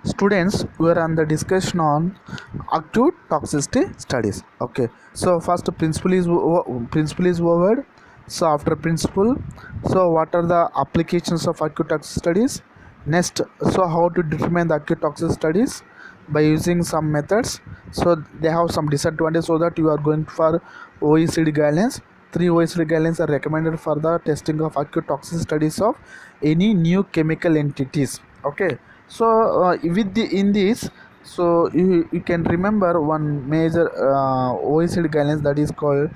Students, we are on the discussion on acute toxicity studies. Okay, so first principle is over. So after principle, so what are the applications of acute toxicity studies? Next, so how to determine the acute toxicity studies by using some methods. So they have some disadvantages, so that you are going for OECD guidelines. 3 OECD guidelines are recommended for the testing of acute toxicity studies of any new chemical entities. Okay, so in this, so you can remember one major OECD guidelines, that is called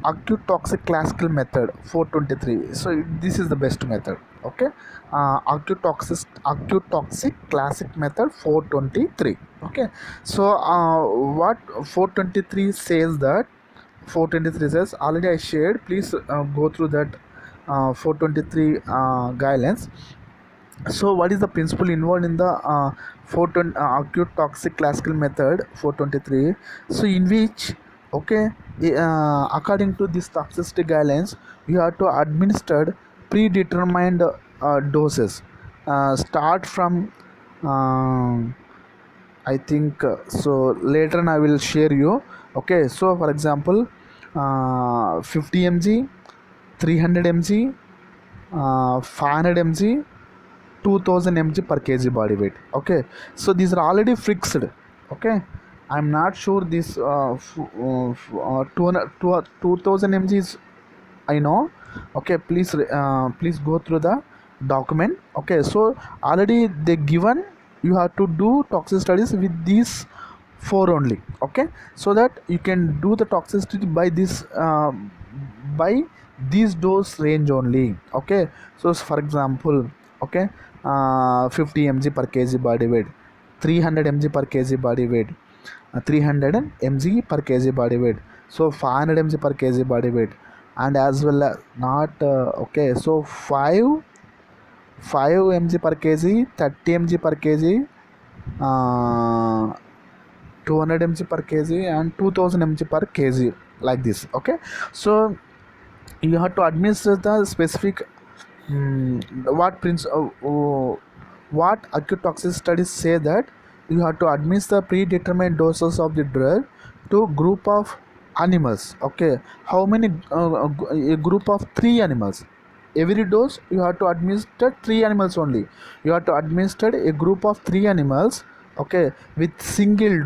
acute toxic classical method 423. So this is the best method. Okay, acute toxic classic method 423. Okay, so what 423 says, that 423 says, already I shared, please go through that 423 guidelines. So what is the principle involved in the 420 acute toxic classical method 423? So in which, okay, according to this toxicity guidelines, you have to administer predetermined doses, start from I think so later on I will share you. Okay, so for example, 50 mg, 300 mg, 500 mg, 2000 mg per kg body weight. Okay, so these are already fixed. Okay, I'm not sure this 2000 mg is, I know. Okay, please go through the document. Okay, so already they given, you have to do toxic studies with these four only. Okay, so that you can do the toxicity by this by this dose range only. Okay, so for example, okay, 50 mg per kg body weight, 300 mg per kg body weight, 300 mg per kg body weight, so 500 mg per kg body weight, and as well as not okay, so 5 mg per kg, 30 mg per kg, 200 mg per kg, and 2000 mg per kg, like this. Okay, so you have to administer the specific what acute toxicity studies say, that you have to administer predetermined doses of the drug to group of animals. Okay, how many a group of 3 animals. Every dose you have to administer 3 animals only. You have to administer a group of 3 animals. Okay, with a single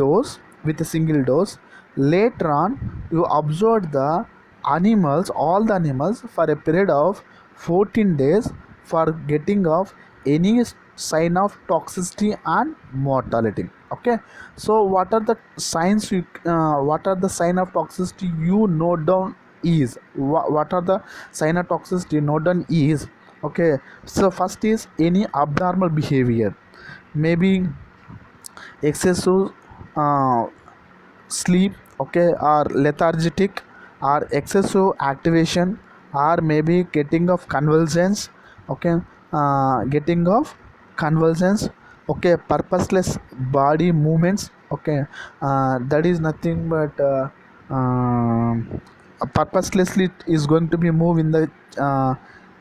dose. Later on, you observe the animals, all the animals, for a period of 14 days for getting of any sign of toxicity and mortality. Okay, so what are the signs what are the sign of toxicity you note down is, what are the sign of toxicity note down is. Okay, so first is any abnormal behavior, maybe excessive sleep, okay, or lethargic, or excessive activation, or maybe getting of convulsions. Okay, getting of convulsions. Okay, purposeless body movements. Okay, that is nothing but purposelessly is going to be moved in the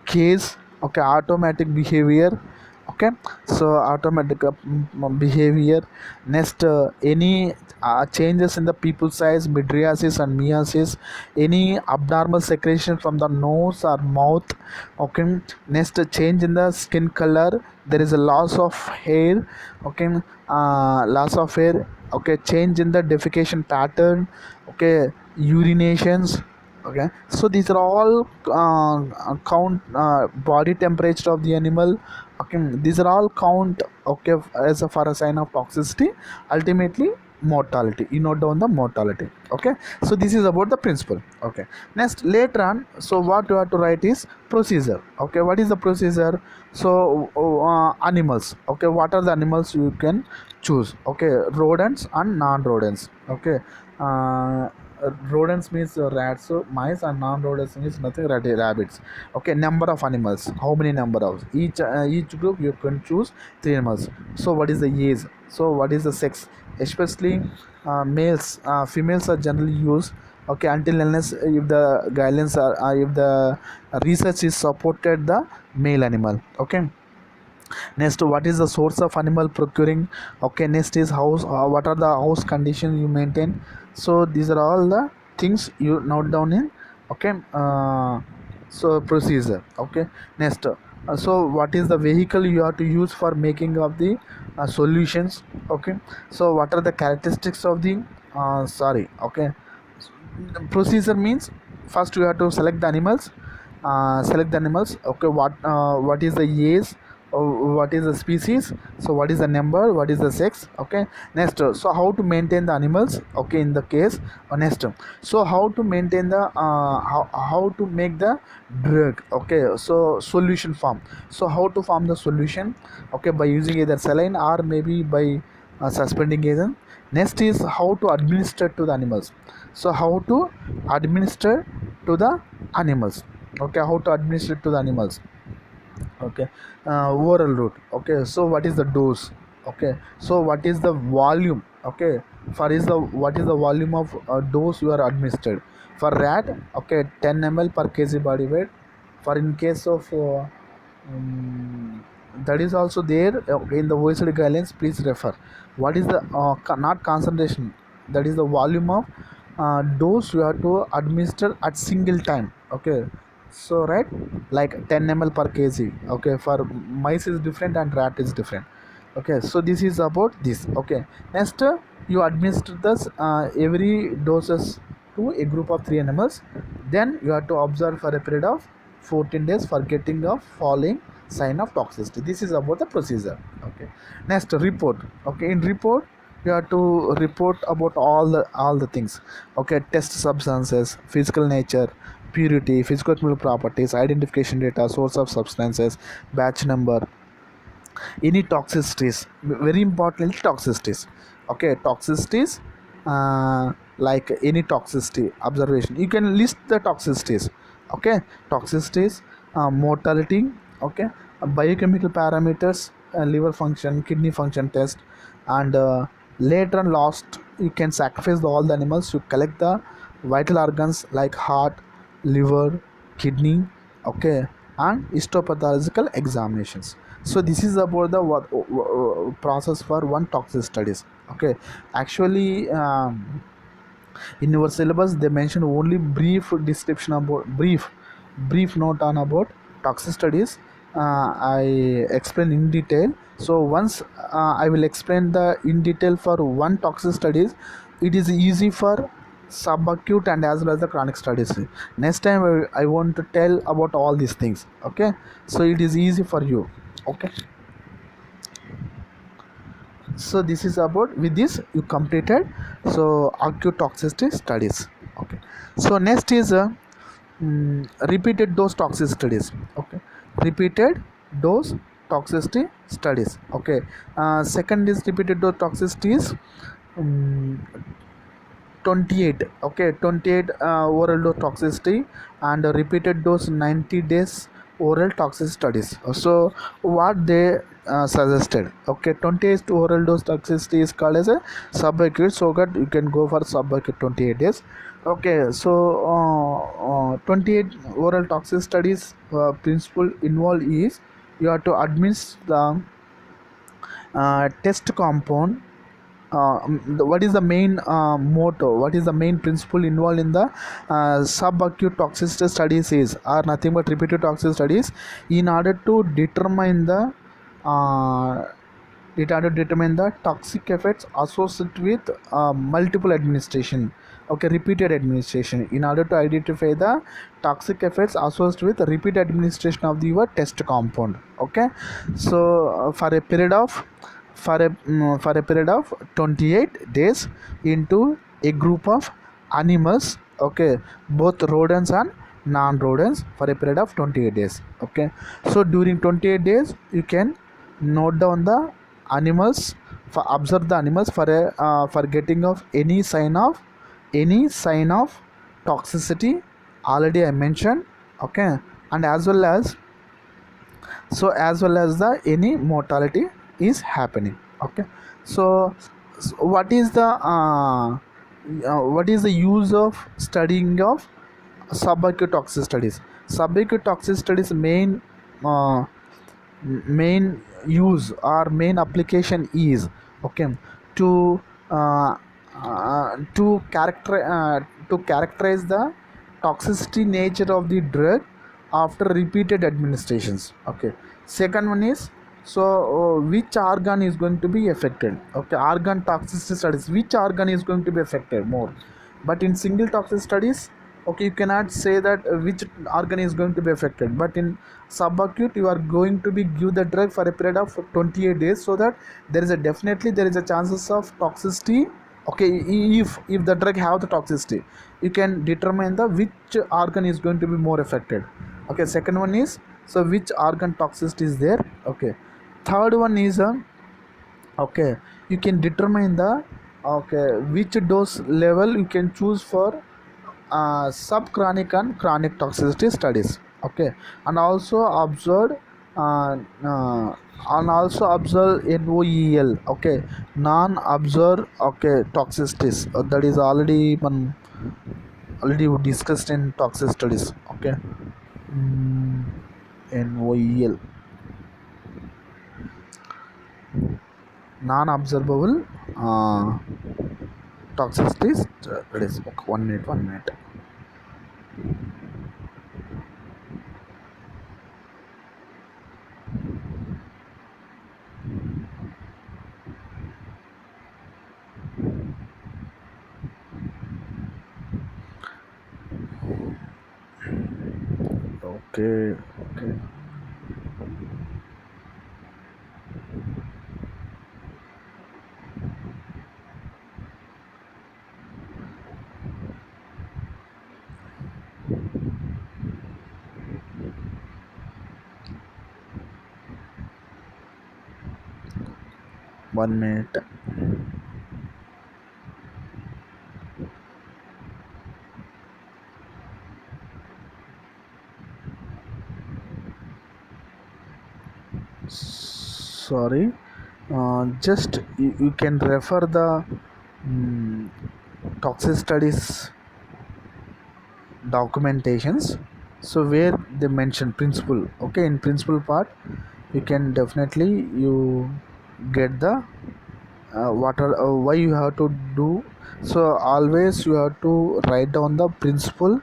case. Okay, automatic behavior. Okay, so automatic behavior. Next, any changes in the pupil size, mydriasis and myiasis, any abnormal secretion from the nose or mouth. Okay, next, change in the skin color, there is a loss of hair. Okay, loss of hair. Okay, change in the defecation pattern. Okay, urinations. Okay, so these are all count body temperature of the animal. Okay, these are all count. Okay, as a for a sign of toxicity. Ultimately, mortality, you note down the mortality. Okay, so this is about the principle. Okay, next, later on, so what you have to write is procedure. Okay, what is the procedure? So animals. Okay, what are the animals you can choose? Okay, rodents and non-rodents. Okay, rodents means rats, so mice, and non-rodents means nothing, rabbits. Okay, number of animals, how many number of each group you can choose 3 animals. So what is the age? So what is the sex? Especially males, females are generally used. Okay, until unless if the guidelines are if the research is supported the male animal. Okay, Next, what is the source of animal procuring? Okay, next is house, what are the house conditions you maintain? So these are all the things you note down in, okay, so procedure. Okay, next, so what is the vehicle you have to use for making of the solutions? Okay, so what are the characteristics of the okay, procedure means first you have to select the animals. Okay, what is the age, what is the species, so what is the number, what is the sex? Okay, next, so how to maintain the animals? Okay, in the case, next, so how to maintain the how to make the drug? Okay, so solution form, so how to form the solution? Okay, by using either saline or maybe by suspending agent. Next is how to administer to the animals, so how to administer to the animals? Okay, how to administer to the animals? Okay, oral route. Okay, so what is the dose? Okay, so what is the volume? Okay, for is the what is the volume of dose you are administered? For rat, okay, 10 ml per kg body weight. For in case of that is also there, in the OECD guidelines, please refer. What is the not concentration, that is the volume of dose you have to administer at single time? Okay, so right, like 10 ml per kg. Okay, for mice is different and rat is different. Okay, so this is about this. Okay, next, you administer this every doses to a group of 3 animals. Then you have to observe for a period of 14 days for getting a falling sign of toxicity. This is about the procedure. Okay, next, report. Okay, in report you have to report about all the things. Okay, test substances, physical nature, purity, physical chemical properties, identification data, source of substances, batch number, any toxicities, very importantly toxicities. Okay, toxicities, like any toxicity observation, you can list the toxicities. Okay, toxicities, mortality. Okay, biochemical parameters, liver function, kidney function test, and later on last, you can sacrifice all the animals, you collect the vital organs like heart, liver, kidney. Okay, and histopathological examinations. So this is about the process for one toxic studies. Okay, actually, in your syllabus they mentioned only brief description about brief note on about toxic studies. I explain in detail. So once I will explain the in detail for one toxic studies, it is easy for subacute and as well as the chronic studies. Next time I want to tell about all these things. Okay, so it is easy for you. Okay, so this is about, with this you completed so acute toxicity studies. Okay, so next is repeated dose toxic studies. Okay, repeated dose toxicity studies. Okay, second is repeated dose toxicities, um, 28. Okay, 28 oral dose toxicity and repeated dose 90 days oral toxic studies. So what they suggested, okay, 28 oral dose toxicity is called as a subacute, so that you can go for subacute 28 days. Okay, so 28 oral toxic studies, principle involved is you have to administer the test compound. What is the main motto, what is the main principle involved in the subacute toxicity studies is, are nothing but repeated toxic studies, in order to determine the uh, toxic effects associated with multiple administration. Okay, repeated administration, in order to identify the toxic effects associated with repeat administration of the your test compound. Okay, so for a period of 28 days into a group of animals. Okay, both rodents and non-rodents, for a period of 28 days. Okay, so during 28 days you can note down the animals, for observe the animals for a for getting of any sign of toxicity, already I mentioned. Okay, and as well as, so as well as the any mortality is happening. Okay, so, what is the use of studying of subacute toxic studies? Subacute toxic studies main use or main application is, okay, to uh, to characterize the toxicity nature of the drug after repeated administrations. Okay, second one is, so which organ is going to be affected. Okay, organ toxicity studies, which organ is going to be affected more. But in single toxic studies, okay, you cannot say that which organ is going to be affected. But in subacute, you are going to be give the drug for a period of 28 days, so that there is a definitely there is a chances of toxicity. Okay, if the drug have the toxicity, you can determine the which organ is going to be more affected. Okay, second one is, so which organ toxicity is there. Okay, third one is okay, you can determine the, okay, which dose level you can choose for subchronic and chronic toxicity studies. Okay, and also observed uh, uh, and also observe NOEL. Okay, non-observed, okay, toxicities, that is already discussed in toxic studies. Okay, mm, NOEL, non-observable toxicities. That is, okay, 1 minute, 1 minute. Okay, okay. One minute. Sorry, just you can refer the mm, toxic studies documentations, so where they mention principle. Okay, in principle part, you can definitely you get the what are why you have to do. So always you have to write down the principle,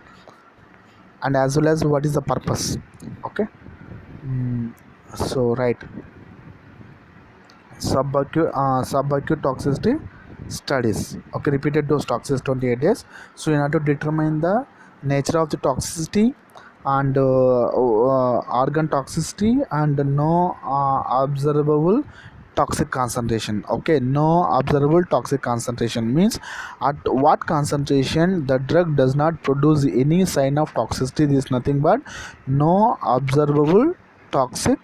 and as well as what is the purpose. Okay, mm, so right, subacute toxicity studies. Okay, repeated dose toxicity 28 days. So you have to determine the nature of the toxicity, and organ toxicity, and no observable toxic concentration. Okay, no observable toxic concentration means at what concentration the drug does not produce any sign of toxicity. This is nothing but no observable toxic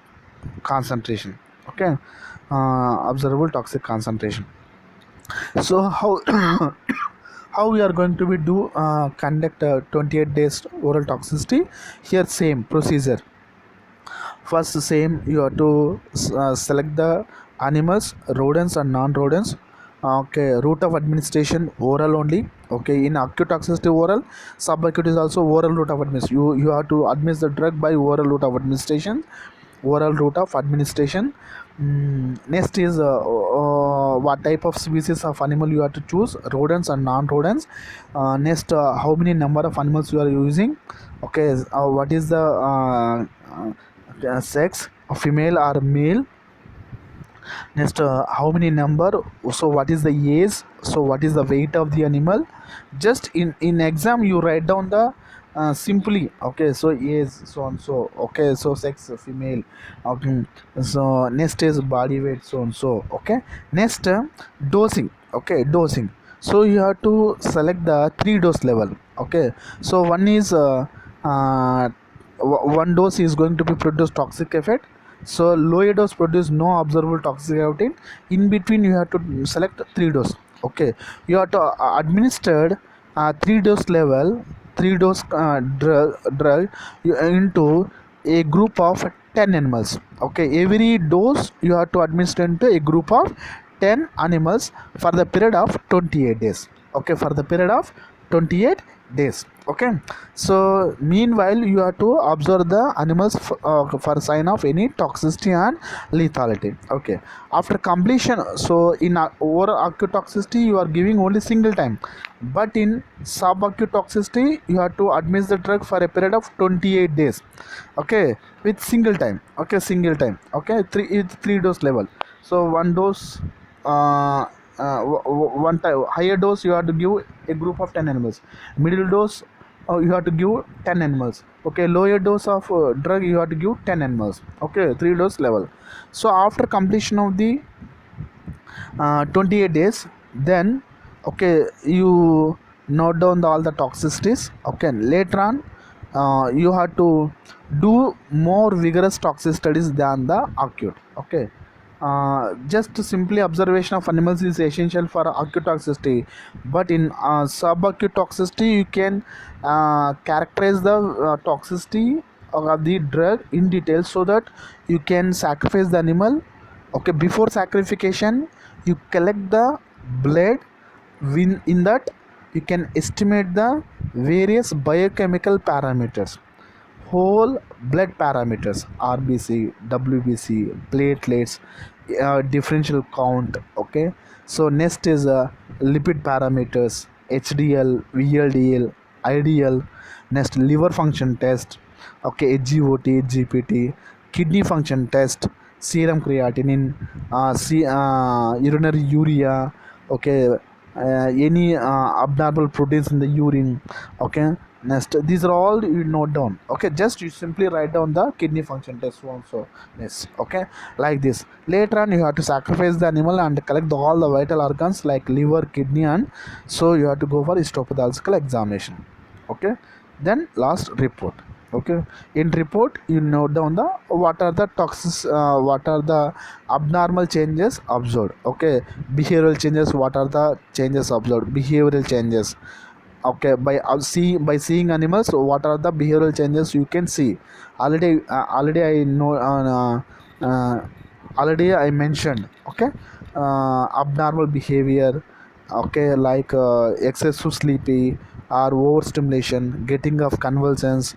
concentration. Okay, observable toxic concentration. So how how we are going to be do conduct 28 days oral toxicity. Here same procedure. First, same, you have to select the animals, rodents and non-rodents. Okay, route of administration oral only. Okay, in acute toxicity oral, subacute is also oral route of administration. You have to administer the drug by oral route of administration. Oral route of administration. Next is what type of species of animal you have to choose, rodents and non-rodents. Next, how many number of animals you are using. Okay, what is the sex, female or male. Next, how many number, so what is the age, so what is the weight of the animal. Just in exam you write down the simply. Okay, so age so and so. Okay, so sex female. Okay, so next is body weight so and so. Okay, next, dosing. Okay, dosing, so you have to select the 3 dose level. Okay, so one is one dose is going to be produce toxic effect, so lower dose produce no observable toxic effect. In between you have to select 3 dose. Okay, you have to administered 3 dose level, 3 dose drug into a group of 10 animals. Okay, every dose you have to administer into a group of 10 animals for the period of 28 days. Okay, for the period of 28 days. Okay, so meanwhile you have to observe the animals for sign of any toxicity and lethality. Okay, after completion, so in over acute toxicity you are giving only single time, but in subacute toxicity you have to administer the drug for a period of 28 days. Okay, with single time. Okay, single time. Okay, three dose level. So one dose, one time higher dose you have to give a group of 10 animals. Middle dose, you have to give 10 animals. Okay, lower dose of drug you have to give 10 animals. Okay, three dose level. So after completion of the 28 days, then okay, you note down all the toxicities. Okay, later on you have to do more vigorous toxic studies than the acute. Okay, just simply observation of animals is essential for acute toxicity, but in subacute toxicity you can characterize the toxicity of the drug in detail, so that you can sacrifice the animal. Okay, before sacrification you collect the blood. In that you can estimate the various biochemical parameters, whole blood parameters, RBC, WBC, platelets, differential count. Okay, so next is lipid parameters, HDL, VLDL, IDL. Next, liver function test. Okay, HGOT, GPT, kidney function test, serum creatinine, urinary urea. Okay, any abnormal proteins in the urine. Okay, next, these are all you note down. Okay, just you simply write down the kidney function test also. Yes, okay, like this. Later on you have to sacrifice the animal and collect all the vital organs like liver, kidney, and so you have to go for histopathological examination. Okay, then last report. Okay, in report you note down the what are the toxins, what are the abnormal changes observed. Okay, behavioral changes, what are the changes observed, behavioral changes. Okay, by seeing animals, so what are the behavioral changes you can see. Already I know, already I mentioned. Okay, abnormal behavior. Okay, like excessive sleepy or overstimulation, getting of convulsions,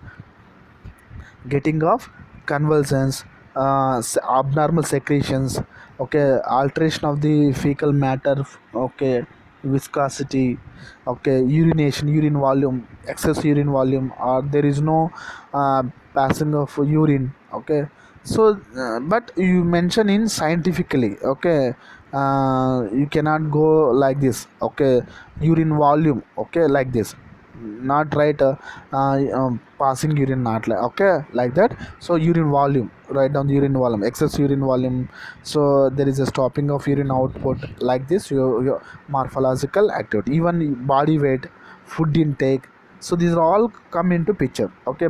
abnormal secretions. Okay, alteration of the fecal matter. Okay, viscosity. Okay, urination, urine volume, excess urine volume, or there is no uh, passing of urine. Okay, so but you mention in scientifically. Okay, you cannot go like this. Okay, urine volume. Okay, like this, not right. Passing urine, not like. Okay, like that. So urine volume, write down the urine volume, excess urine volume. So there is a stopping of urine output, like this. Your morphological activity, even body weight, food intake. So these are all come into picture. Okay,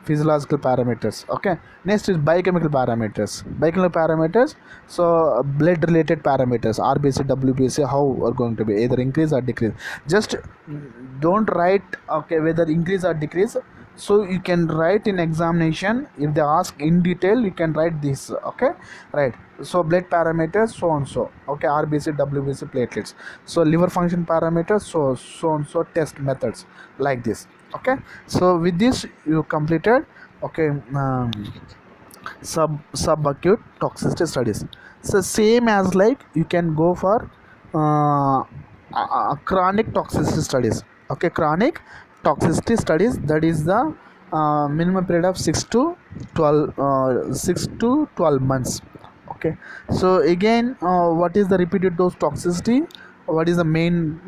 physiological parameters. Okay, next is biochemical parameters. Biochemical parameters, so blood related parameters, RBC, WBC, how are going to be either increase or decrease. Just don't write okay whether increase or decrease. So you can write in examination, if they ask in detail you can write this. Okay, right. So blood parameters, so and so. Okay, RBC, WBC, platelets. So liver function parameters, so and so test methods, like this. Okay, so with this you completed. Okay, subacute toxicity studies. So same as like you can go for chronic toxicity studies. Okay, chronic toxicity studies, that is the minimum period of 6 to 12 months. Okay, so again, what is the repeated dose toxicity, what is the main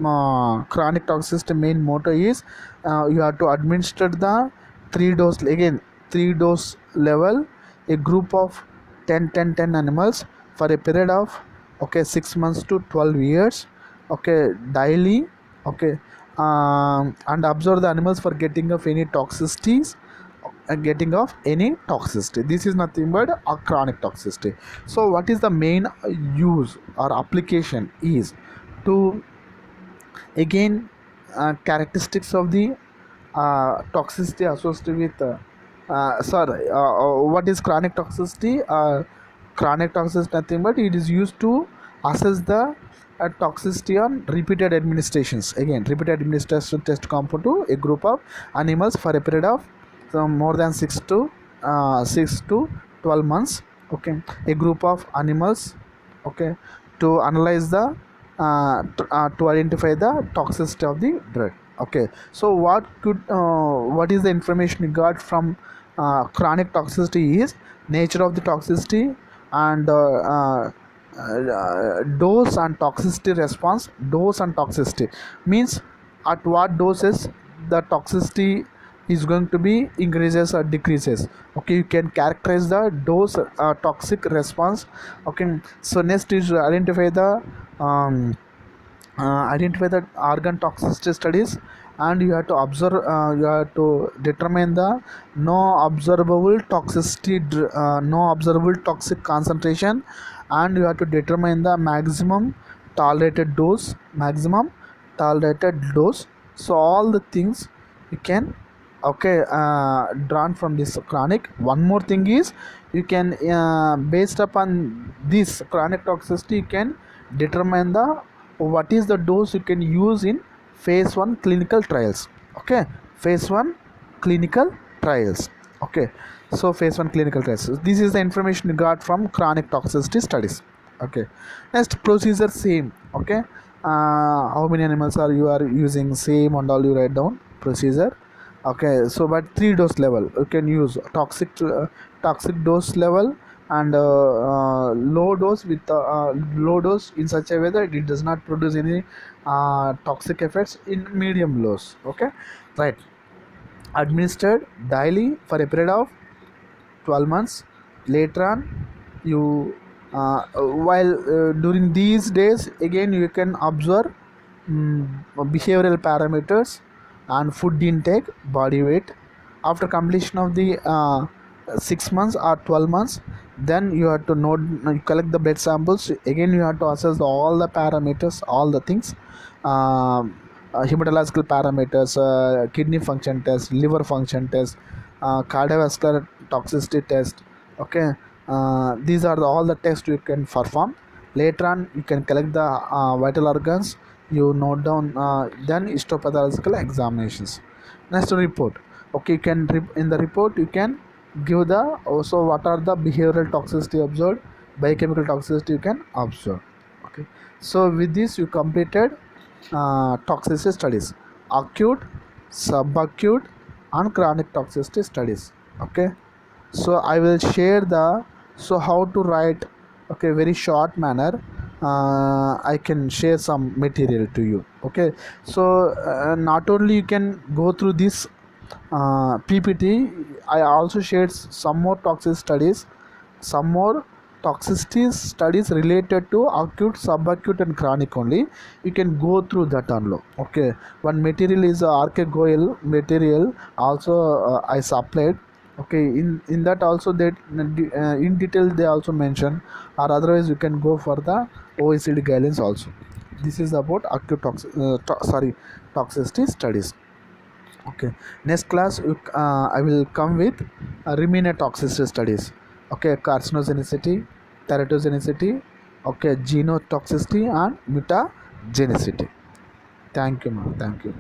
chronic toxicity main motto is, you have to administer the three dose, again three dose level, a group of 10 animals for a period of okay 6 months to 12 years. Okay, daily. Okay, and observe the animals for getting of any toxicities, getting of any toxicity. This is nothing but a chronic toxicity. So what is the main use or application is to, again, characteristics of the toxicity associated with what is chronic toxicity? Chronic toxicity nothing but it is used to assess the toxicity on repeated administrations. Again, repeated administration test compound to a group of animals for a period of more than 6 to 12 months. Okay, a group of animals. Okay, to analyze the to identify the toxicity of the drug. Okay, so what is the information you got from chronic toxicity is nature of the toxicity and dose and toxicity response. Dose and toxicity means at what doses the toxicity is going to be increases or decreases. Okay, you can characterize the dose toxic response. Okay, so next is um, identify the organ toxicity studies, and you have to observe, you have to determine the no observable toxic concentration, and you have to determine the maximum tolerated dose. So all the things you can, okay, drawn from this chronic. One more thing is, you can based upon this chronic toxicity, you can determine the what is the dose you can use in phase 1 clinical trials. Okay, phase 1 clinical trials. Okay, so phase 1 clinical trials, so this is the information you got from chronic toxicity studies. Okay, next procedure same. Okay, how many animals are you are using, same and all you write down procedure. Okay, so but 3 dose level you can use toxic dose level, and low dose with low dose in such a way that it does not produce any toxic effects in medium dose. Okay, right, administered daily for a period of 12 months. Later on, you while during these days again you can observe behavioral parameters and food intake, body weight. After completion of the 6 months or 12 months, then you have to note, you collect the blood samples. Again, you have to assess all the parameters, all the things, hematological parameters, kidney function test, liver function test, cardiovascular toxicity test. Okay, these are all the tests you can perform. Later on, you can collect the vital organs, you note down, then histopathological examinations. Next, report. Okay, you can in the report you can give the also what are the behavioral toxicity observed, biochemical toxicity you can observe. Okay, so with this you completed toxicity studies, acute, subacute and chronic toxicity studies. Okay, so I will share the, so how to write. Okay, very short manner, I can share some material to you. Okay, so not only you can go through this PPT, I also shared some more toxic studies, some more toxicity studies related to acute, subacute and chronic only. You can go through that only. Okay, one material is RK Goel material also, I supplied. Okay, in that also that in detail they also mention, or otherwise you can go for the OECD guidelines also. This is about acute toxicity studies. Okay, next class I will come with remaining toxicity studies. Okay, carcinogenicity, teratogenicity, okay, genotoxicity and mutagenicity. Thank you, ma'am. Thank you.